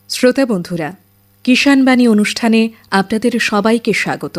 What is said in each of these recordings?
শ্রোতা বন্ধুরা, কিষাণ বাণী অনুষ্ঠানে আপনাদের সবাইকে স্বাগত।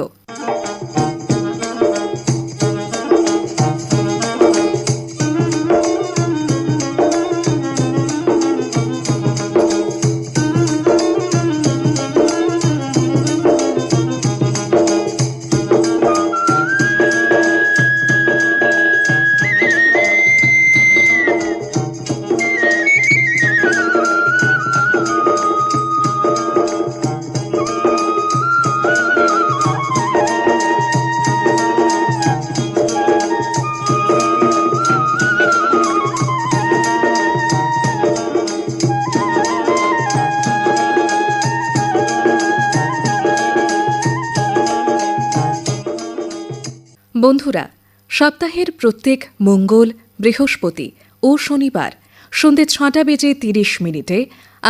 বন্ধুরা, সপ্তাহের প্রত্যেক মঙ্গল, বৃহস্পতি ও শনিবার সন্ধ্যে 6:30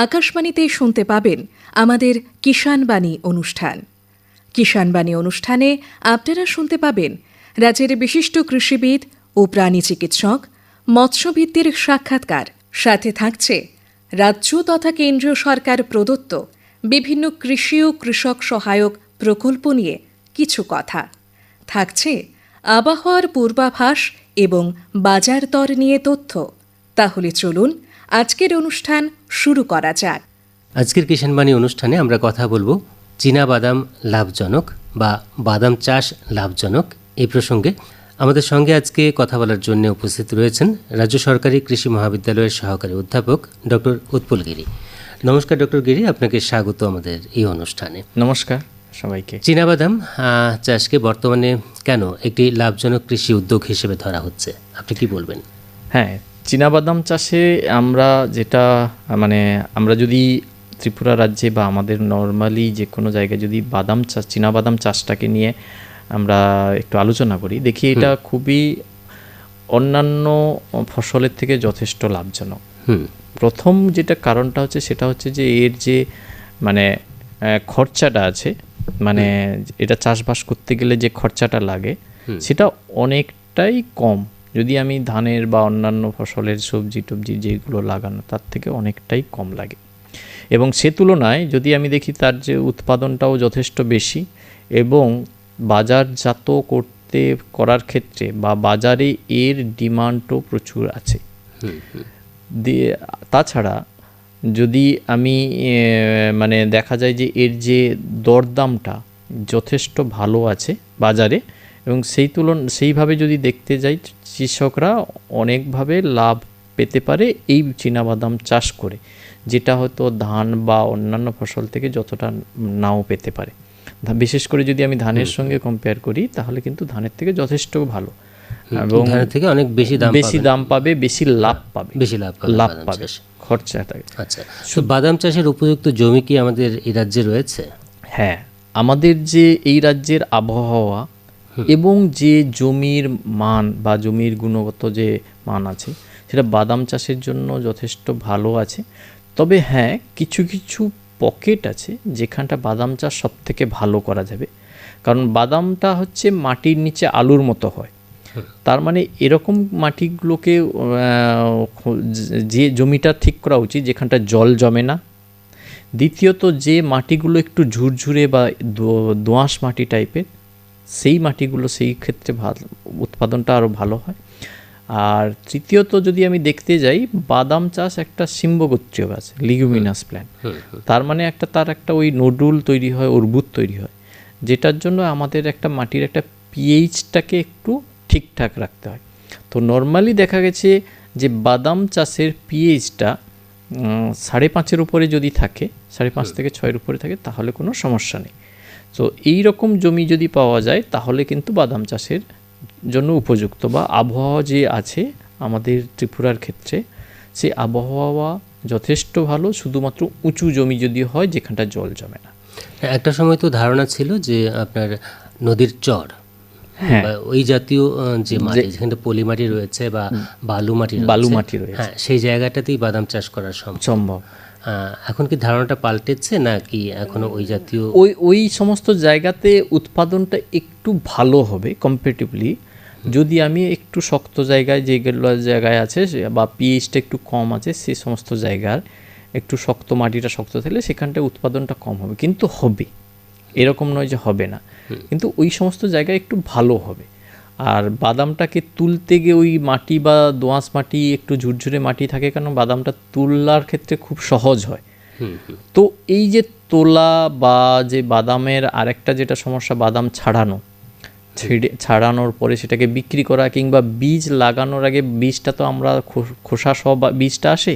আকাশবাণীতে শুনতে পাবেন আমাদের কিষাণ বাণী অনুষ্ঠান। কিষাণ বাণী অনুষ্ঠানে আপনারা শুনতে পাবেন রাজ্যের বিশিষ্ট কৃষিবিদ ও প্রাণী চিকিৎসক, মৎস্যভিত্তির সাক্ষাৎকার। সাথে থাকছে রাজ্য তথা কেন্দ্রীয় সরকার প্রদত্ত বিভিন্ন কৃষি ও কৃষক সহায়ক প্রকল্প নিয়ে কিছু কথা। থাকছে আবহাওয়ার পূর্বাভাস এবং বাজার দর নিয়ে তথ্য। তাহলে চলুন আজকের অনুষ্ঠান শুরু করা যাক। আজকের কিষাণ বাণী অনুষ্ঠানে আমরা কথা বলবো চীনা বাদাম লাভজনক বা বাদাম চাষ লাভজনক এই প্রসঙ্গে। আমাদের সঙ্গে আজকে কথা বলার জন্য উপস্থিত রয়েছেন রাজ্য সরকারি কৃষি মহাবিদ্যালয়ের সহকারী অধ্যাপক ডক্টর উৎপল গিরি। নমস্কার ডক্টর গিরি, আপনাকে স্বাগত আমাদের এই অনুষ্ঠানে। নমস্কার সবাইকে। চীনাবাদাম চাষকে বর্তমানে কেন একটি লাভজনক কৃষি উদ্যোগ হিসেবে ধরা হচ্ছে, আপনি কি বলবেন? হ্যাঁ, চীনাবাদাম চাষে আমরা যদি ত্রিপুরা রাজ্যে বা আমাদের নর্মালি যে কোনো জায়গায় যদি চীনাবাদাম চাষটাকে নিয়ে আমরা একটু আলোচনা করি, দেখি এটা খুবই অন্যান্য ফসলের থেকে যথেষ্ট লাভজনক। প্রথম যেটা কারণটা হচ্ছে সেটা হচ্ছে যে এর যে খরচাটা আছে, এটা চাষবাস করতে গেলে যে খরচাটা লাগে সেটা অনেকটাই কম। যদি আমি ধানের বা অন্যান্য ফসলের সবজি টবজি যেগুলো লাগানো তার থেকে অনেকটাই কম লাগে, এবং সে তুলনায় যদি আমি দেখি তার যে উৎপাদনটাও যথেষ্ট বেশি এবং বাজারজাত করার ক্ষেত্রে বা বাজারে এর ডিমান্ডও প্রচুর আছে। তাছাড়া যদি আমি দেখা যায় যে এর যে দরদামটা যথেষ্ট ভালো আছে বাজারে, এবং সেইভাবে যদি দেখতে যাই কৃষকরা অনেকভাবে লাভ পেতে পারে এই চীনাবাদাম চাষ করে, যেটা হয়তো ধান বা অন্যান্য ফসল থেকে যতটা নাও পেতে পারে। বিশেষ করে যদি আমি ধানের সঙ্গে কম্পেয়ার করি তাহলে কিন্তু ধানের থেকে যথেষ্ট ভালো, এবং ধানের থেকে অনেক বেশি দাম পাবে, বেশি লাভ পাবে খরচাটা। আচ্ছা, বাদাম চাষের উপযুক্ত জমি কি আমাদের এই রাজ্যে রয়েছে? হ্যাঁ, আমাদের যে এই রাজ্যের আবহাওয়া এবং যে জমির মান বা জমির গুণগত যে মান আছে সেটা বাদাম চাষের জন্য যথেষ্ট ভালো আছে। তবে হ্যাঁ, কিছু কিছু পকেট আছে যেখানটা বাদাম চাষ সব থেকে ভালো করা যাবে, কারণ বাদামটা হচ্ছে মাটির নিচে আলুর মতো হয়। তার এরকম মাটিগুলোকে যে জমিটা ঠিক করা উচিত যেখানটা জল জমে না। দ্বিতীয়ত যে মাটিগুলো একটু ঝুরঝুরে বা দোআঁশ মাটি টাইপের, সেই মাটিগুলো সেই ক্ষেত্রে উৎপাদনটা আরও ভালো হয়। আর তৃতীয়ত যদি আমি দেখতে যাই, বাদাম চাষ একটা শিম্বগোত্রীয় গাছ, লিগুমিনাস প্ল্যান্ট। তার একটা ওই নোডুল তৈরি হয়, অর্বুদ তৈরি হয়, যেটার জন্য আমাদের একটা মাটির একটা পিএইচটাকে একটু ঠিকঠাক রাখতে হয়। তো নর্মালি দেখা গেছে যে বাদাম চাষের পিএইচটা 5.5 উপরে যদি থাকে, 5.5 থেকে 6 উপরে থাকে, তাহলে কোনো সমস্যা নেই। তো এই রকম জমি যদি পাওয়া যায় তাহলে কিন্তু বাদাম চাষের জন্য উপযুক্ত। বা আবহাওয়া যে আছে আমাদের ত্রিপুরার ক্ষেত্রে, সেই আবহাওয়া যথেষ্ট ভালো, শুধুমাত্র উঁচু জমি যদি হয় যেখানটা জল জমে না। একটা সময় তো ধারণা ছিল যে আপনার নদীর চর, ওই জাতীয় যে মাটি যেখানে পলি মাটি রয়েছে বা বালু মাটি রয়েছে, সেই জায়গাটাতেই বাদাম চাষ করা সম্ভব। এখন কি ধারণাটা পাল্টেছে নাকি এখনো ওই জাতীয় ওই সমস্ত জায়গাতে উৎপাদনটা একটু ভালো হবে কম্পারেটিভলি? যদি আমি একটু শক্ত জায়গায় যেগুলো জায়গায় আছে বা পিএইচটা একটু কম আছে সেই সমস্ত জায়গার একটু শক্ত, মাটিটা শক্ত থাকলে সেখানটায় উৎপাদনটা কম হবে, কিন্তু হবে, এরকম নয় যে হবে না, কিন্তু ওই সমস্ত জায়গায় একটু ভালো হবে। আর বাদামটাকে তুলতে গিয়ে ওই মাটি বা দোআঁশ মাটি, একটু ঝুরঝুরে মাটি থাকে, কারণ বাদামটা তুলার ক্ষেত্রে খুব সহজ হয়। তো এই যে তোলা বা যে বাদামের আরেকটা যেটা সমস্যা, বাদাম ছাড়ানোর পরে সেটাকে বিক্রি করা, কিংবা বীজ লাগানোর আগে বীজটা তো আমরা খোসা সহ বীজটা আসে,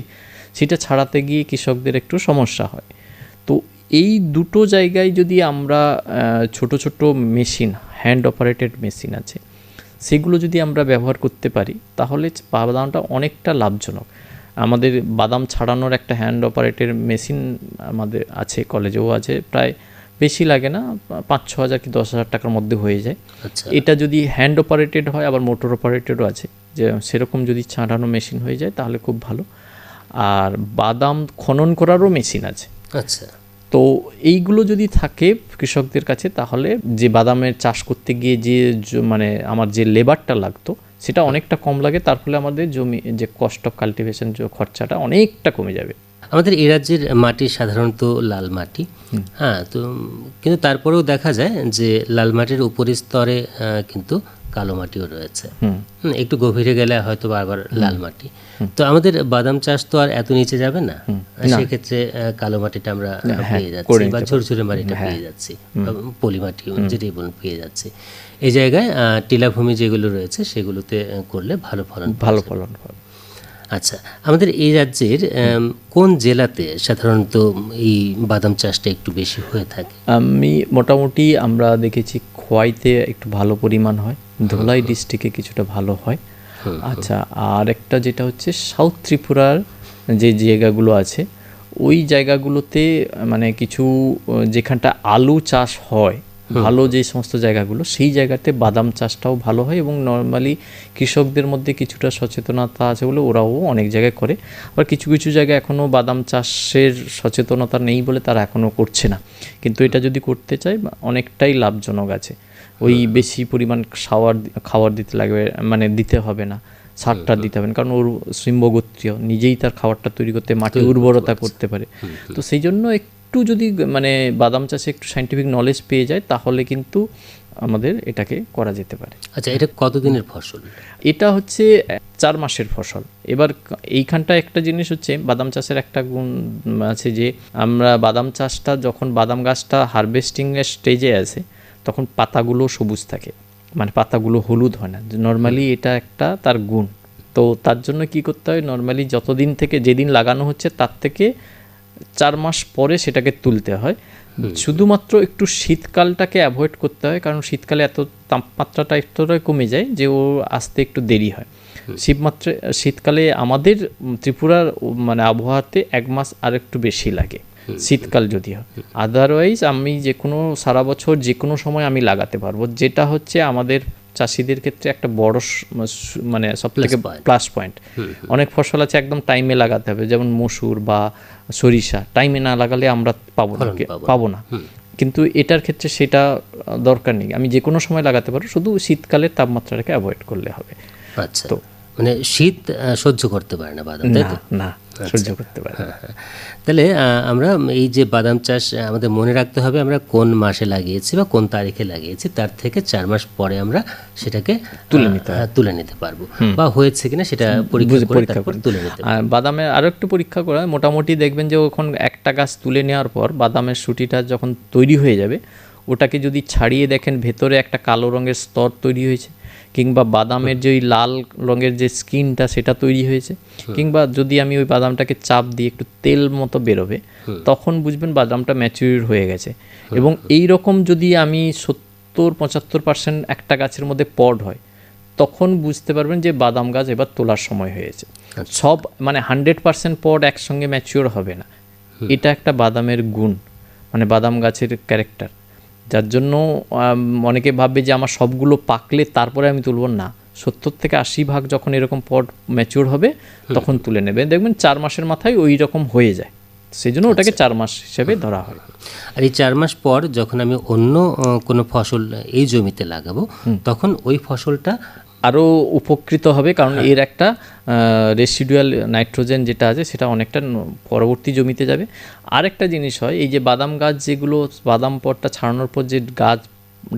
সেটা ছাড়াতে গিয়ে কৃষকদের একটু সমস্যা হয়। তো এই দুটো জায়গায় যদি আমরা ছোট ছোট মেশিন, হ্যান্ড অপারেটেড মেশিন আছে, সেগুলো যদি আমরা ব্যবহার করতে পারি, তাহলে বাদামটা অনেকটা লাভজনক। আমাদের বাদাম ছাড়ানোর একটা হ্যান্ড অপারেটেড মেশিন আমাদের আছে, কলেজেও আছে, প্রায় বেশি লাগে না, 5-6 হাজার কি 10 হাজার টাকার মধ্যে হয়ে যায়। এটা যদি হ্যান্ড অপারেটেড হয়, আবার মোটর অপারেটেডও আছে, যে সেরকম যদি ছাড়ানো মেশিন হয়ে যায় তাহলে খুব ভালো। আর বাদাম খনন করারও মেশিন আছে। আচ্ছা, তো এইগুলো যদি থাকে কৃষকদের কাছে, তাহলে যে বাদামের চাষ করতে গিয়ে যে মানে আমার যে লেবারটা লাগতো সেটা অনেকটা কম লাগে, তার ফলে আমাদের জমি যে কস্ট অফ কাল্টিভেশন, যে খরচাটা অনেকটা কমে যাবে। আমাদের এই রাজ্যের মাটি সাধারণত লাল মাটি, হ্যাঁ, তো কিন্তু তারপরেও দেখা যায় যে লাল মাটির উপরের স্তরে কিন্তু কালো মাটিও রয়েছে। একটু গভীরে গেলে হয়তো আবার লাল মাটি। তো আমাদের বাদাম চাষ তো আর এত নিচে যাবে না, সেক্ষেত্রে কালো মাটিটা আমরা পেয়ে যাচ্ছি, বা ঝুরঝুরে মাটিটা পেয়ে যাচ্ছি, পলি মাটি যেটাই বলুন পেয়ে যাচ্ছি। এই জায়গায় টিলাভূমি যেগুলো রয়েছে সেগুলোতে করলে ভালো ফলন হবে। আচ্ছা, আমাদের এই রাজ্যের কোন জেলাতে সাধারণত এই বাদাম চাষটা একটু বেশি হয়ে থাকে? মোটামুটি আমরা দেখেছি খোয়াইতে একটু ভালো পরিমাণ হয়, ধলাই ডিস্ট্রিক্টে কিছুটা ভালো হয়। আচ্ছা, আর একটা যেটা হচ্ছে সাউথ ত্রিপুরার যে জায়গাগুলো আছে, ওই জায়গাগুলোতে মানে কিছু যেখানটা আলু চাষ হয় ভালো, যে সমস্ত জায়গাগুলো, সেই জায়গাতে বাদাম চাষটাও ভালো হয়, এবং নর্মালি কৃষকদের মধ্যে কিছুটা সচেতনতা আছে বলে ওরাও অনেক জায়গায় করে। আবার কিছু কিছু জায়গায় এখনও বাদাম চাষের সচেতনতা নেই বলে তারা এখনও করছে না, কিন্তু এটা যদি করতে চায় অনেকটাই লাভজনক আছে। ওই বেশি পরিমাণ খাবার দিতে লাগবে, মানে দিতে হবে না, সারটা দিতে হবে না, কারণ ওর সিম্বগোত্রীয় নিজেই তার খাবারটা তৈরি করতে, মাটি উর্বরতা করতে পারে। তো সেই জন্য একটু যদি মানে বাদাম চাষে একটু সায়েন্টিফিক নলেজ পেয়ে যায়, তাহলে কিন্তু আমাদের এটাকে করা যেতে পারে। আচ্ছা, এটা কতদিনের ফসল? এটা হচ্ছে 4 মাসের ফসল। এবার এইখানটা একটা জিনিস হচ্ছে, বাদাম চাষের একটা গুণ আছে যে আমরা বাদাম চাষটা যখন বাদাম গাছটা হারভেস্টিংয়ের স্টেজে আছে, তখন পাতাগুলো সবুজ থাকে, মানে পাতাগুলো হলুদ হয় না নর্মালি, এটা একটা তার গুণ। তো তার জন্য কি করতে হয়, নর্মালি যতদিন থেকে, যেদিন লাগানো হচ্ছে তার থেকে 4 মাস পরে সেটাকে তুলতে হয়। শুধুমাত্র একটু শীতকালটাকে অ্যাভয়েড করতে হয়, কারণ শীতকালে এত তাপমাত্রাটা এতটাই কমে যায় যে ও আসতে একটু দেরি হয়। শীতকালে আমাদের ত্রিপুরার মানে আবহাওয়াতে 1 মাস আর একটু বেশি লাগে শীতকাল যদি হয়। আদারওয়াইজ আমি যে কোনো সারা বছর যে কোনো সময় আমি লাগাতে পারবো, যেটা হচ্ছে আমাদের চাষিদের ক্ষেত্রে একটা বড় মানে সব থেকে প্লাস পয়েন্ট। অনেক ফসল আছে একদম টাইমে লাগাতে হবে, যেমন মসুর বা সরিষা, টাইমে না লাগালে আমরা পাবো না। কিন্তু এটার ক্ষেত্রে সেটা দরকার নেই, আমি যে কোনো সময় লাগাতে পারবো, শুধু শীতকালের তাপমাত্রাটাকে অ্যাভয়েড করলে হবে। আচ্ছা, তো মানে শীত সহ্য করতে পারে না বাদাম, তাই তো? না, সহ্য করতে পারে। তাহলে আমরা এই যে বাদাম চাষ আমাদের মনে রাখতে হবে, আমরা কোন মাসে লাগিয়েছি বা কোন তারিখে লাগিয়েছি, তার থেকে 4 মাস পরে আমরা সেটাকে তুলে নিতে পারবো, বা হয়েছে কিনা সেটা পরীক্ষা করে তারপর তুলে নিতে পারবো। বাদামের আরও একটু পরীক্ষা করা, মোটামুটি দেখবেন যে ওখানে একটা গাছ তুলে নেওয়ার পর বাদামের শুটিটা যখন তৈরি হয়ে যাবে, ওটাকে যদি ছাড়িয়ে দেখেন ভেতরে একটা কালো রঙের স্তর তৈরি হয়েছে, কিংবা বাদামের যে ওই লাল রঙের যে স্কিনটা সেটা তৈরি হয়েছে, কিংবা যদি আমি ওই বাদামটাকে চাপ দিয়ে একটু তেল মতো বেরোবে, তখন বুঝবেন বাদামটা ম্যাচিউর হয়ে গেছে। এবং এই রকম যদি আমি 70-75% একটা গাছের মধ্যে পড হয়, তখন বুঝতে পারবেন যে বাদাম গাছ এবার তোলার সময় হয়েছে। সব মানে 100% পড একসঙ্গে ম্যাচিউর হবে না, এটা একটা বাদামের গুণ, মানে বাদাম গাছের ক্যারেক্টার। যার জন্য অনেকে ভাববে যে আমার সবগুলো পাকলে তারপরে আমি তুলব, না, 70-80% যখন এরকম পড ম্যাচিউর হবে তখন তুলে নেবে, দেখবেন 4 মাসের মাথায় ওই রকম হয়ে যায়, সেই জন্য ওটাকে 4 মাস হিসেবে ধরা হয়। আর এই 4 মাস পর যখন আমি অন্য কোনো ফসল এই জমিতে লাগাবো, তখন ওই ফসলটা আরও উপকৃত হবে, কারণ এর একটা রেসিডুয়াল নাইট্রোজেন যেটা আছে সেটা অনেকটা পরবর্তী জমিতে যাবে। আরেকটা জিনিস হয়, এই যে বাদাম গাছ যেগুলো বাদাম পটটা ছাড়ানোর পর যে গাছ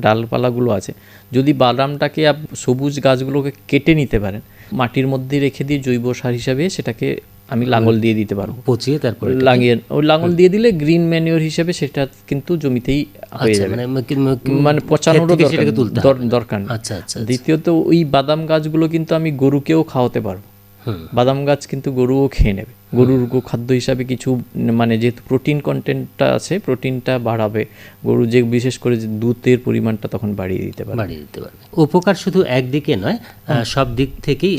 ডালপালাগুলো আছে, যদি বাদামটাকে সবুজ গাছগুলোকে কেটে নিতে পারেন, মাটির মধ্যে রেখে দিয়ে জৈব সার হিসাবে সেটাকে আমি লাঙল দিয়ে দিতে পারবো, পচিয়ে তারপরে লাগিয়ে ওই লাঙল দিয়ে দিলে গ্রিন ম্যানিওর হিসেবে সেটা কিন্তু জমিতেই হয়ে যাবে, মানে পচানোরও দরকার নেই। আচ্ছা আচ্ছা। দ্বিতীয়ত ওই বাদাম গাছগুলো কিন্তু আমি গরুকেও খাওয়াতে পারবো। বাদাম গাছ কিন্তু গরুও খেয়ে নেবে, গরুর খাদ্য হিসাবে কিছু, মানে যেহেতু প্রোটিন কন্টেন্টটা আছে, প্রোটিনটা বাড়াবে, গরু যে বিশেষ করে যে দুধের পরিমাণটা তখন বাড়িয়ে দিতে পারবে। উপকার শুধু একদিকে নয়, সব দিক থেকেই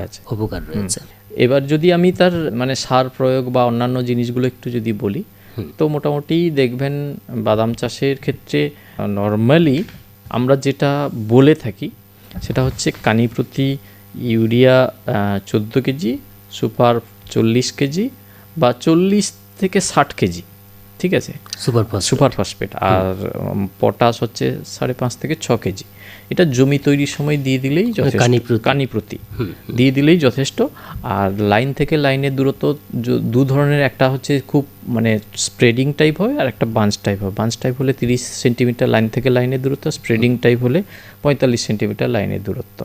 আছে উপকার রয়েছে। এবার যদি আমি তার মানে সার প্রয়োগ বা অন্যান্য জিনিসগুলো একটু যদি বলি, তো মোটামুটি দেখবেন বাদাম চাষের ক্ষেত্রে নর্মালি আমরা যেটা বলে থাকি সেটা হচ্ছে কানি প্রতি ইউরিয়া 14 কেজি, সুপার 40 কেজি বা 40 থেকে 60 কেজি, ঠিক আছে, সুপার ফসফেট, আর পটাশ হচ্ছে 5.5 থেকে 6 কেজি। এটা জমি তৈরির সময় দিয়ে দিলেই যথেষ্ট, কানি প্রতি দিয়ে দিলেই যথেষ্ট। আর লাইন থেকে লাইনের দূরত্ব দু ধরনের, একটা হচ্ছে খুব মানে স্প্রেডিং টাইপ হয়, আর একটা বাঞ্চ টাইপ হয়। বাঞ্চ টাইপ হলে 30 সেন্টিমিটার লাইন থেকে লাইনের দূরত্ব, স্প্রেডিং টাইপ হলে 45 সেন্টিমিটার লাইনের দূরত্ব।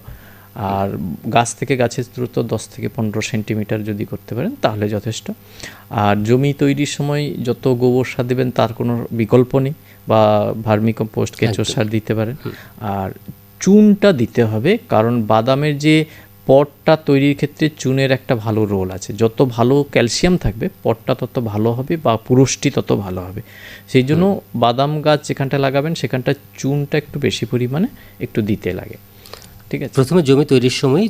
আর গাছ থেকে গাছের দূরত্ব 10 থেকে 15 সেন্টিমিটার যদি করতে পারেন তাহলে যথেষ্ট। আর জমি তৈরির সময় যত গোবর সার দেবেন তার কোনো বিকল্প নেই, বা ভার্মিকম্পোস্ট, কেঁচোর সার দিতে পারেন। আর চুনটা দিতে হবে, কারণ বাদামের যে পটটা তৈরির ক্ষেত্রে চুনের একটা ভালো রোল আছে। যত ভালো ক্যালসিয়াম থাকবে পটটা তত ভালো হবে, বা পুরুষটি তত ভালো হবে। সেই জন্য বাদাম গাছ যেখানটা লাগাবেন সেখানটা চুনটা একটু বেশি পরিমাণে একটু দিতে লাগে, ঠিক আছে। প্রথমে জমি তৈরির সময়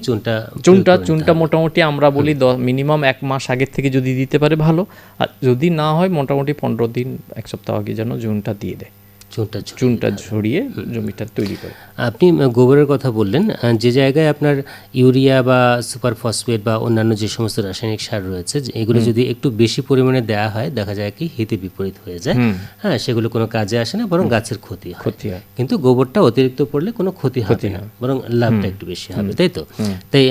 চুনটা মোটামুটি আমরা বলি মিনিমাম 1 মাস আগের থেকে যদি দিতে পারে ভালো, আর যদি না হয় মোটামুটি 15 দিন 1 সপ্তাহ আগে যেন চুনটা দিয়ে দেয়, চুনটা ঝরিয়ে জমিটা তৈরি করে। আপনি গোবরের কথা বললেন, যে জায়গায় আপনার ইউরিয়া বা সুপার ফসফেট বা অন্যান্য যে সমস্ত রাসায়নিক সার রয়েছে, এগুলো যদি একটু বেশি পরিমাণে দেওয়া হয় দেখা যায় কি হিতে বিপরীত হয়ে যায়। হ্যাঁ, সেগুলো কোনো কাজে আসে না, বরং গাছের ক্ষতি হয়। কিন্তু গোবরটা অতিরিক্ত পড়লে কোনো ক্ষতি হবে না, বরং লাভটা একটু বেশি হবে, তাই তো? তাই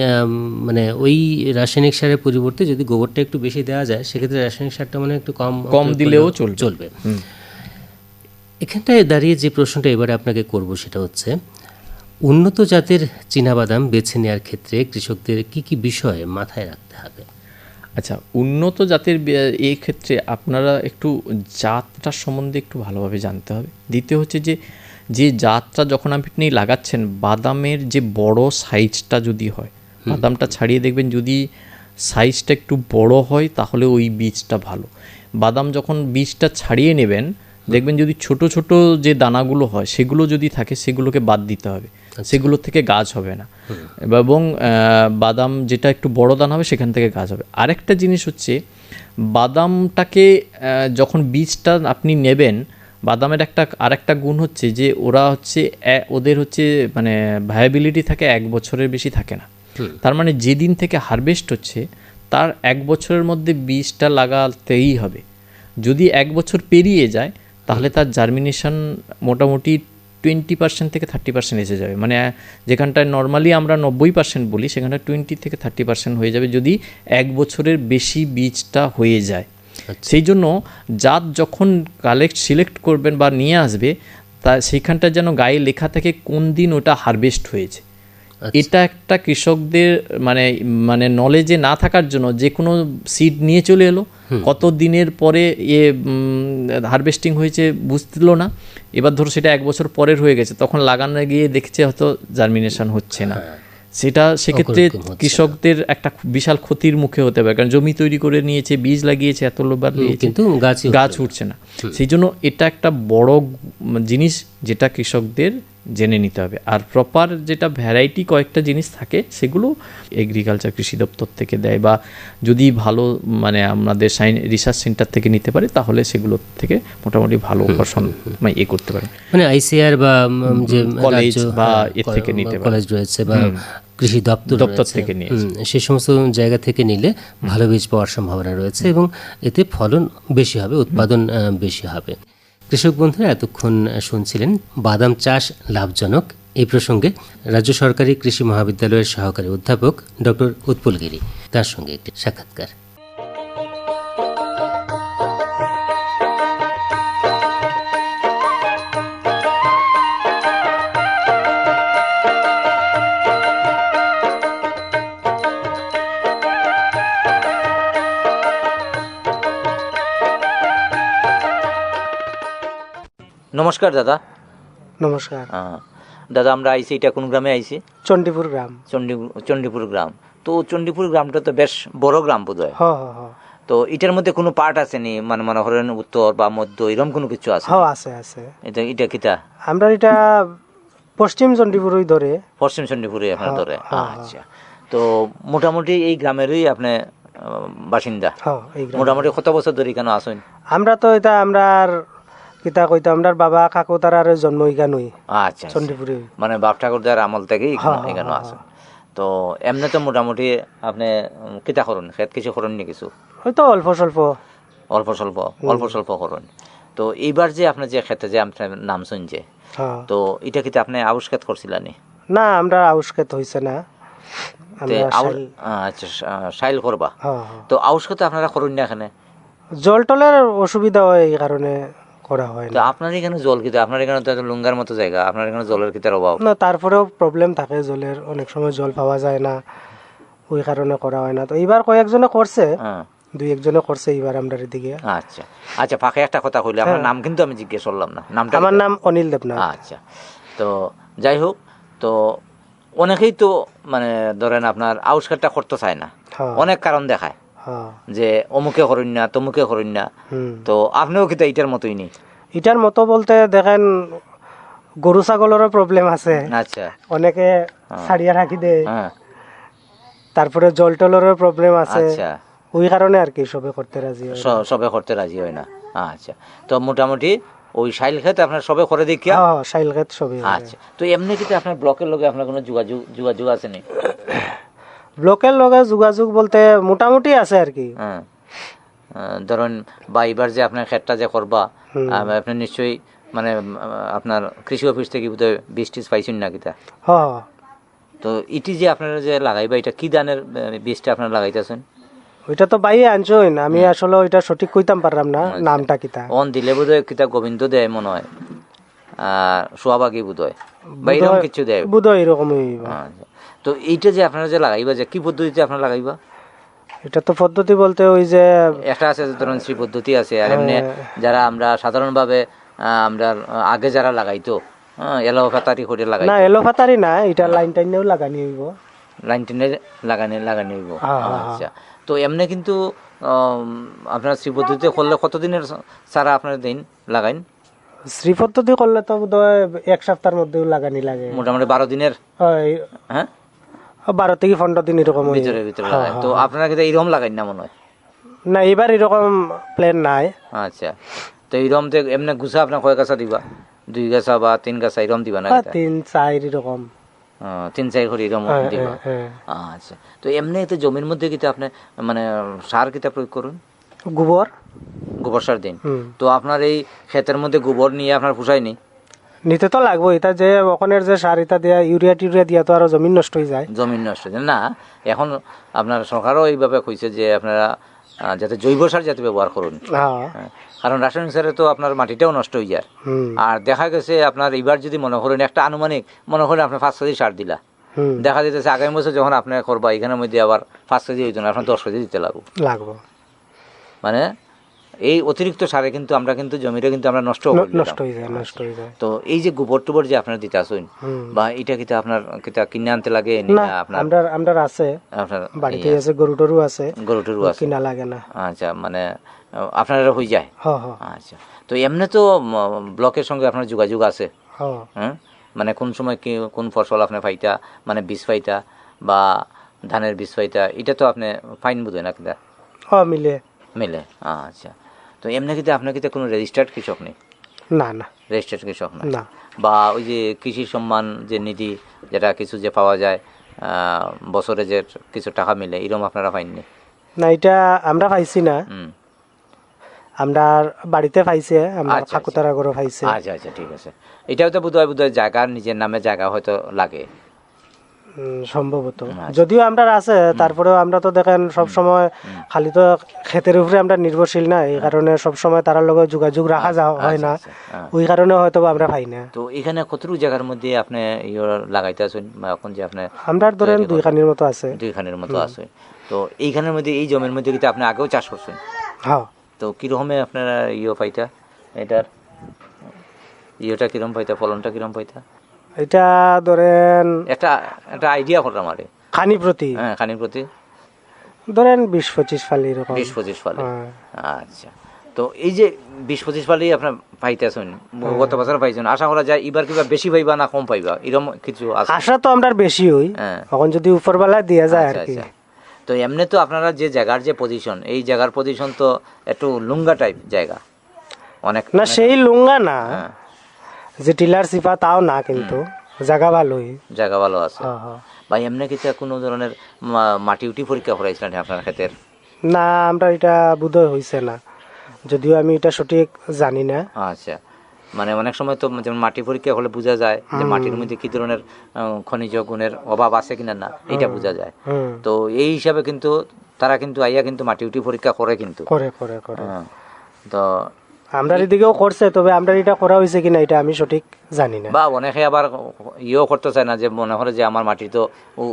মানে ওই রাসায়নিক সারের পরিবর্তে যদি গোবরটা একটু বেশি দেওয়া যায় সেক্ষেত্রে রাসায়নিক সারটা মানে একটু কম দিলেও চলবে। এখানটায় দাঁড়িয়ে যে প্রশ্নটা এবারে আপনাকে করব সেটা হচ্ছে, উন্নত জাতের চীনাবাদাম বেছে নেওয়ার ক্ষেত্রে কৃষকদের কি কি বিষয় মাথায় রাখতে হবে? আচ্ছা, উন্নত জাতের এই ক্ষেত্রে আপনারা একটু জাতটার সম্বন্ধে একটু ভালোভাবে জানতে হবে। দ্বিতীয় হচ্ছে যে জাতটা যখন আপনি লাগাচ্ছেন, বাদামের যে বড় সাইজটা যদি হয়, বাদামটা ছাড়িয়ে দেখবেন যদি সাইজটা একটু বড় হয় তাহলে ওই বীজটা ভালো। বাদাম যখন বীজটা ছাড়িয়ে নেবেন দেখবেন যদি ছোট ছোট যে দানাগুলো হয় সেগুলো যদি থাকে সেগুলোকে বাদ দিতে হবে, সেগুলো থেকে গাছ হবে না। এবং বাদাম যেটা একটু বড় দানা হবে সেখান থেকে গাছ হবে। আরেকটা জিনিস হচ্ছে, বাদামটাকে যখন বীজটা আপনি নেবেন, বাদামের আরেকটা গুণ হচ্ছে যে ওদের হচ্ছে মানে ভায়াবিলিটি থাকে 1 বছরের বেশি থাকে না। তার মানে যেদিন থেকে হারভেস্ট হচ্ছে তার 1 বছরের মধ্যে বীজটা লাগাতেই হবে। যদি 1 বছর পেরিয়ে যায় তাহলে তার জার্মিনেশন মোটামুটি 20% থেকে 30% এসে যাবে। মানে যেখানটায় নর্মালি আমরা 90% বলি সেখানটা 20 থেকে 30% হয়ে যাবে যদি 1 বছরের বেশি বীজটা হয়ে যায়। সেই জন্য জাত যখন সিলেক্ট করবেন বা নিয়ে আসবে, তা সেইখানটা যেন গায়ে লেখা থাকে কোন দিন ওটা হারভেস্ট হয়েছে। এটা একটা কৃষকদের মানে নলেজে না থাকার জন্য যে কোনো সিড নিয়ে চলে এলো, কত দিনের পরে হারভেস্টিং হয়েছে বুঝলো না। এবার ধরো সেটা 1 বছর পরের হয়ে গেছে, তখন লাগানো গিয়ে দেখছে হয়তো জার্মিনেশন হচ্ছে না। সেক্ষেত্রে কৃষকদের একটা বিশাল ক্ষতির মুখে হতে পারে, কারণ জমি তৈরি করে নিয়েছে, বীজ লাগিয়েছে, এত লোবার নিয়েছে, কিন্তু গাছ উঠছে না। সেই জন্য এটা একটা বড় জিনিস যেটা কৃষকদের জেনে নিতে হবে। আর প্রপার যেটা ভ্যারাইটি কয়েকটা জিনিস থাকে সেগুলো এগ্রিকালচার কৃষি দপ্তর থেকে দেয়, বা যদি ভালো মানে আমাদের রিসার্চ সেন্টার থেকে নিতে পারে তাহলে সেগুলো থেকে মোটামুটি ভালো অপারেশন করতে পারে। মানে আইসিআর বা যে কলেজ বা এর থেকে নিতে পারে, কলেজ রয়েছে বা কৃষি দপ্তর থেকে নিয়ে সে সমস্ত জায়গা থেকে নিলে ভালো বীজ পাওয়ার সম্ভাবনা রয়েছে এবং এতে ফলন বেশি হবে, উৎপাদন বেশি হবে। কৃষক বন্ধুরা এতক্ষণ শুনছিলেন বাদাম চাষ লাভজনক এই প্রসঙ্গে রাজ্য সরকারি কৃষি মহাবিদ্যালয়ের সহকারী অধ্যাপক ডক্টর উৎপল গিরি, তার সঙ্গে একটি সাক্ষাৎকার। নমস্কার দাদা। নমস্কার। দাদা আমরা আইছি, এটা কোন গ্রামে আইছি? চণ্ডীপুর গ্রাম। চণ্ডীপুর গ্রাম। তো চণ্ডীপুর গ্রামটা তো বেশ বড় গ্রাম বোধ হয়। হ। তো এটার মধ্যে কোনো পার্ট আছে নি, মানে মনে করেন উত্তর বা মধ্য এরকম কোনো কিছু আছে? আছে। এটা কিতা? আমরা এটা পশ্চিম চণ্ডীপুরই ধরে। পশ্চিম চণ্ডীপুরে আপনার ধরে। আচ্ছা, তো মোটামুটি এই গ্রামেরই আপনি বাসিন্দা? মোটামুটি কত বছর ধরে কেন আসেন? আমরা তো এটা আমরার কিতা কইতো, আমরার বাবা কাকু তারার জন্ম ইগানই। আচ্ছা, চণ্ডীপুরে, মানে বাপ ঠাকুরদার আমল থেকেই এখানে আসেন। তো এমনি তো মোটামুটি আপনি কিতা করুন, খেত কিছু করুন নি? কিছু হয়তো অল্প স্বল্প করুন। তো এইবার যে আপনি যে খেতে যে আপনার নাম শুনছে, তো এটা কি আপনি আউশ খেত করছিলেন? না, আমরা আউশ খেত হইছে না। আচ্ছা, সাইল করবা। তো আউশ খেতে আপনারা করুন না এখানে? জল টলের অসুবিধা হয়, এই কারণে করা হয় তো না। আপনার এখানে জল কিতা? আপনার এখানে তো লুঙ্গার মতো জায়গা, আপনার এখানে জলের কিতার অভাব না, তারপরেও প্রবলেম থাকে জলের, অনেক সময় জল পাওয়া যায় না, ওই কারণে করা হয় না। তো এইবার কয়েকজনে করছে, দুই একজনে করছে এইবার আমরা এদিকে। আচ্ছা, ফাঁকে একটা কথা কইলে, আপনার নাম কিন্তু আমি জিজ্ঞেস করলাম না। নামটা? আমার নাম অনিল দেবনাথ। আচ্ছা, তো যাই হোক, তো অনেকেই তো মানে ধরেন আপনার আউশ খেতটা করতে চায় না, অনেক কারণ দেখায় যে অমুকে করুন না, তমুকে করুন না। তো আপনিও কিন্তু এইটার মতোই নেই? এটার মতো বলতে দেখেন, গরু ছাগলেরও প্রবলেম আছে। আচ্ছা, অনেকে ছাড়িয়া রাখি দেয়। তারপরে জল টলেরও প্রবলেম আছে। ওই কারণে আর কি সবে করতে রাজি হয় না। আচ্ছা, তো মোটামুটি ওই সাইল ক্ষেত আপনার সবে করে দেখিয়া? সাইল ক্ষেত সবে। আচ্ছা, তো এমনি কিন্তু আপনার ব্লকের লগে আপনার কোনো যোগাযোগ আছে নি? ব্লকের লগে যোগাযোগ বলতে মোটামুটি আছে আর কি। ধরুন বা এবার যে আপনার ক্ষেতটা যে করবা, আপনি নিশ্চয়ই মানে আপনার কৃষি অফিস থেকে বোধহয় বীজ টিজ পাইছেন না কিতা? তো ইটি যে আপনারা যে লাগাইবা, এটা কি ধানের বীজটা আপনারা লাগাইতেছেন? ওইটা তো বাইরে আনছইন, আমি আসলে ওইটা সঠিক কইতাম পারলাম না নামটা কিতা। অন দিলে বোধহয় কিতা গোবিন্দ দেয় মনে হয়, সোয়াবাগি বোধহয় বা এরকম কিছু দেয় বোধহয়, এরকমই। তো এইটা যে আপনারা যে লাগাইবা, যে কি পদ্ধতিতে আপনারা লাগাইবা? এটা তো পদ্ধতি বলতে ওই যে একটা আছে, ধরুন শ্রী পদ্ধতি আছে, আর এমনি যারা আমরা সাধারণভাবে আমরা আগে যারা লাগাইতো এলোপাতারি করে লাগাই না, এলোপাতারি না, এটা লাইন টাইনেও লাগানি হইব, লাইন টেনে লাগানি হইব। আচ্ছা, তো এমনি কিন্তু আপনার শ্রী পদ্ধতিতে করলে কতদিনের সারা আপনার দিন লাগাইন? শ্রী পদ্ধতি করলে তো বোধহয় এক সপ্তাহের মধ্যেও লাগানি লাগে, মোটামুটি 12 দিনের। হ্যাঁ, 12 থেকে 15 দিন এরকম ভিতরে লাগাই। তো আপনারা কিন্তু এইরকম লাগাইন না মনে হয়? না, এবার এরকম প্ল্যান নাই। আচ্ছা, তো এইরকম এমনি গুছা আপনার কয় গাছা দিবা? 2 গাছা বা 3 গাছা এরকম দিবা না? 3-4 এরকম। 3-4 করে এরকম দিবা। আচ্ছা, তো এমনি তো জমির মধ্যে কিন্তু আপনি মানে সার কিতা প্রয়োগ করুন? গোবর সার দিন। তো আপনার এই ক্ষেতের মধ্যে গোবর নিয়ে আপনার পোষায়নি? নিতে তো লাগবো, এটা যে ওখানের যে সার এটা দেয়া, ইউরিয়া টিউরিয়া দিয়া তো আরো জমিন নষ্ট হয়ে যায়। না, এখন আপনার সরকারও এইভাবে কইছে যে আপনারা যাতে জৈব সার যাতে ব্যবহার করুন, কারণ রাসায়নিক সারে তো আপনার মাটিটাও নষ্ট হয়ে যায়। আর দেখা গেছে আপনার এইবার যদি মনে করেন একটা আনুমানিক মনে করেন আপনার 5 কেজি সার দিলা, দেখা যেতেছে আগামী বছর যখন আপনি করবা এখানের মধ্যে আবার 5 কেজি হইতো না, আপনার 10 কেজি দিতে লাগবো। মানে এই অতিরিক্ত সারে কিন্তু আমরা কিন্তু জমিটা কিন্তু আমরা নষ্ট হয়ে যায়। তো এই যে গোবর টোবর যে আপনার দিতে আসুন, বা এটা কিতা আপনার কিতা কিনে আনতে লাগে? আমরা আছে, আপনার বাড়িতে আছে, গরু টরু আছে, কিনা লাগে না। আচ্ছা, মানে আপনার হয়ে যায়। আচ্ছা, তো এমনি তো ব্লকের সঙ্গে আপনার যোগাযোগ আছে? হ্যাঁ, মানে কোন সময় কি কোন ফসল আপনি পাইতা, মানে বীজ পাইতা বা ধানের বীজ পাইতা, এটা তো আপনি ফাইন বোধ হয় না কিনা? মিলে। আচ্ছা, তো এমনি কিন্তু আপনার কিন্তু কোনো রেজিস্টার্ড কৃষক নেই? না, রেজিস্টার্ড কৃষক না। বা ওই যে কৃষি সম্মান যে নিধি, যেটা কিছু যে পাওয়া যায় বছরে যে কিছু টাকা মিলে, এরকম আপনারা পাইননি? না, এটা আমরা পাইছি না। আমরা বাড়িতে পাইছে, আমরা আচ্ছা, কাকুতারা ঘরে পাইছে। আচ্ছা আচ্ছা, ঠিক আছে। এটাও তো বোধহয় জায়গা, নিজের নামে জায়গা হয়তো লাগে সম্ভবত, যদিও আমরা আছে, তারপরেও আমরা তো দেখেন সব সময় খালি তো ক্ষেতের উপরে আমরা নির্ভরশীল না, এই কারণে সব সময় তার লগে যোগাযোগ রাখা হয় না, ওই কারণে হয়তো আমরা পাই না। তো এখানে কতটুকু জায়গার মধ্যে আপনি লাগাইতে আছেন, এখন যে আপনি আমরা ধরেন 2 খানির মতো আছে। 2 খানের মতো আছে। তো এইখানের মধ্যে, এই জমির মধ্যে কিন্তু আপনি আগেও চাষ করছেন? হ্যাঁ। তো কিরকমে আপনারা পাইতা, এটার ইয়েটা কিরকম পাইতা, ফলনটা কিরকম পাইতা? এটা ধরেন একটা আইডিয়া করলাম আরে খানি প্রতি, হ্যাঁ খানির প্রতি ধরেন 20-25 ফালি এরকম। 20-25 ফালি। আচ্ছা, তো এই যে 20-25 ফালি আপনার পাইতেছেন, গত বছর পাইছেন, আশা করা যায় এবার কিবা বেশি পাইবা না কম পাইবা, এরকম কিছু আছে? আশা তো আমরা বেশি হই, এখন যদি উপরবেলা দিয়া যায় আর কি। তো এমনি তো আপনারা যে জায়গার যে পজিশন, এই জায়গার পজিশন তো একটু লুঙ্গা টাইপ জায়গা, অনেক না সেই লুঙ্গা না, যে টিলার সিফা তাও না, কিন্তু জায়গা ভালোই, জায়গা ভালো আছে। বা এমনি কিছু কোনো ধরনের মাটি উটি পরীক্ষা করাইছিলেন আপনার ক্ষেতের? না, আমরা এটা বোধহয় হয়েছে না, যদিও আমি এটা সঠিক জানি না। আচ্ছা, মানে অনেক সময় তো যেমন মাটি পরীক্ষা হলে বোঝা যায় যে মাটির মধ্যে কি ধরনের খনিজ গুণের অভাব আছে কিনা না, এটা বোঝা যায়। তো এই হিসাবে কিন্তু তারা কিন্তু আইয়া কিন্তু মাটি উটি পরীক্ষা করে, কিন্তু করে। তো আমরা এদিকেও করছে, তবে আমরা এটা করা হয়েছে কিনা এটা আমি সঠিক জানি না। বা অনেকে আবার ইয়েও করতে চায় না, যে মনে করে যে আমার মাটি তো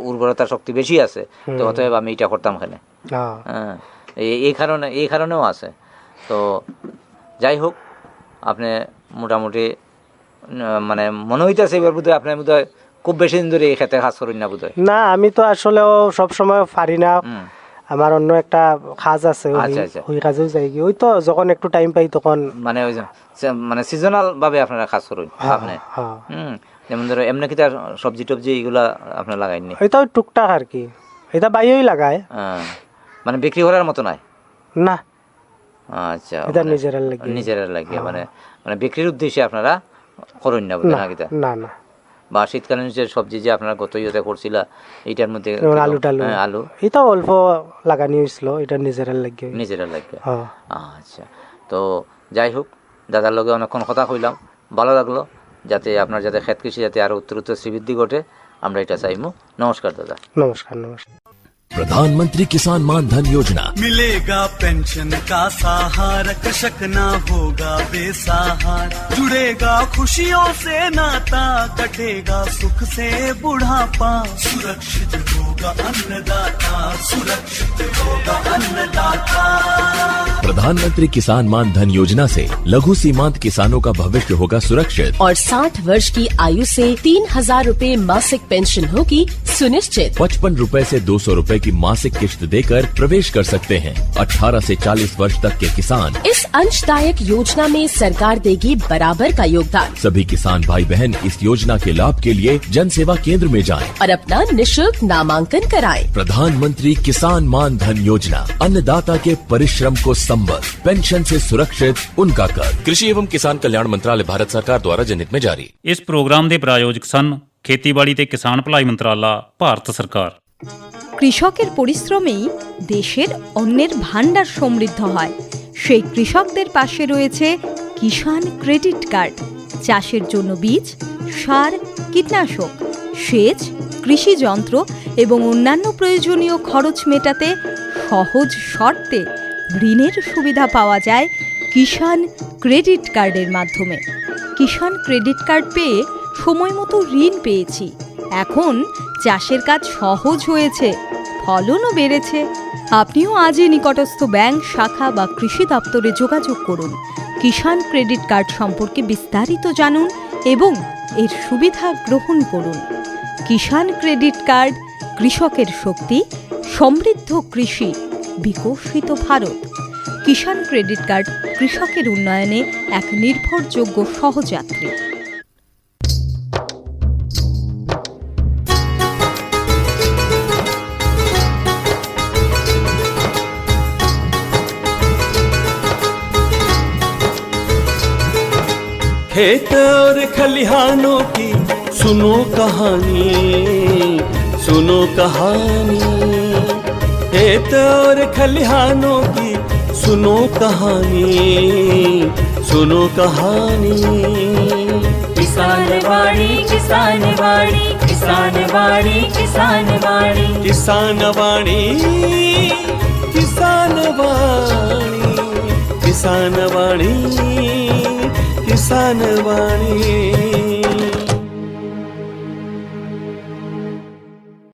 উর্বরতার শক্তি বেশি আছে, তো অতএব আমি এটা করতাম এখানে। হ্যাঁ, এই কারণেও আছে। তো যাই হোক, আপনি মোটামুটি মানে মনে হইতেছে এবার বোধহয় আপনার বোধহয় খুব বেশি দিন ধরে এই ক্ষেত্রে কাজ করেন না বোধহয়? না, আমি তো আসলেও সবসময় পারি না, আমার অন্য একটা কাজ আছে, ওই কাজেও যাই কি, ওই তো যখন একটু টাইম পাই তখন, মানে ওই মানে সিজনাল ভাবে আপনারা কাজ করেন আপনি? যেমন ধরো এমনি কি তার সবজি টবজি এগুলা আপনার লাগাইনি? এটা টুকটাক আর কি, এটা বাইরেই লাগায়, মানে বিক্রি করার মতো নাই না। আচ্ছা, এটা নিজেরা লাগে, মানে বিক্রির উদ্দেশ্যে আপনারা করেন না বোধহয় নাকি? না না। বা শীতকালীন যে সবজি যে আপনারা গত ইয়েতে করছিল, এইটার মধ্যে আলু এটা অল্প লাগানি হয়েছিল, এটা নিজেরা লাগে। আচ্ছা, তো যাই হোক, দাদার লগে অনেকক্ষণ কথা কইলাম, ভালো লাগলো, যাতে আপনার যাতে ক্ষেত কৃষি যাতে আরো উত্তরোত্তর শ্রীবৃদ্ধি ঘটে, আমরা এটা চাইবো। নমস্কার দাদা। নমস্কার। प्रधानमंत्री किसान मान धन योजना, मिलेगा पेंशन का सहारा, कृषक ना होगा बेसहारा, जुड़ेगा खुशियों से नाता, कटेगा सुख से बुढ़ापा, सुरक्षित होगा अन्नदाता, सुरक्षित होगा अन्नदाता। प्रधानमंत्री किसान मान धन योजना से लघु सीमांत किसानों का भविष्य होगा सुरक्षित और 60 वर्ष की आयु से 3,000 रूपए मासिक पेंशन होगी सुनिश्चित। 55 रूपए से 200 रूपए की मासिक किश्त देकर प्रवेश कर सकते हैं। 18 से 40 वर्ष तक के किसान इस अंशदायक योजना में सरकार देगी बराबर का योगदान। सभी किसान भाई बहन इस योजना के लाभ के लिए जन सेवा केंद्र में जाएं और अपना निशुल्क नामांकन कराएं। प्रधानमंत्री किसान मान धन योजना, अन्नदाता के परिश्रम को संबल, पेंशन से सुरक्षित उनका कर। कृषि एवं किसान कल्याण मंत्रालय, भारत सरकार द्वारा जनहित में जारी। इस प्रोग्राम के प्रायोजक सन खेतीबाड़ी ते किसान भलाई मंत्रालय, भारत सरकार। কৃষকের পরিশ্রমেই দেশের অন্নের ভান্ডার সমৃদ্ধ হয়। সেই কৃষকদের পাশে রয়েছে কিষাণ ক্রেডিট কার্ড। চাষের জন্য বীজ, সার, কীটনাশক, সেচ, কৃষি যন্ত্র এবং অন্যান্য প্রয়োজনীয় খরচ মেটাতে সহজ শর্তে ঋণের সুবিধা পাওয়া যায় কিষাণ ক্রেডিট কার্ডের মাধ্যমে। কিষাণ ক্রেডিট কার্ড পেয়ে সময় মতো ঋণ পেয়েছি। এখন চাষের কাজ সহজ হয়েছে, ফলনও বেড়েছে। আপনিও আজই নিকটস্থ ব্যাংক শাখা বা কৃষি দপ্তরে যোগাযোগ করুন। কিষাণ ক্রেডিট কার্ড সম্পর্কে বিস্তারিত জানুন এবং এর সুবিধা গ্রহণ করুন। কিষাণ ক্রেডিট কার্ড, কৃষকের শক্তি, সমৃদ্ধ কৃষি, বিকশিত ভারত। কিষাণ ক্রেডিট কার্ড কৃষকের উন্নয়নে এক নির্ভরযোগ্য সহযাত্রী। खेत और खलिहानों की सुनो कहानी, सुनो कहानी। खेत और खलिहानों की सुनो कहानी, सुनो कहानी। किसान वाणी, किसान वाणी, किसान वाणी, किसान वाणी, किसान वाणी, किसान वाणी, किसान वाणी, किसान वाणी।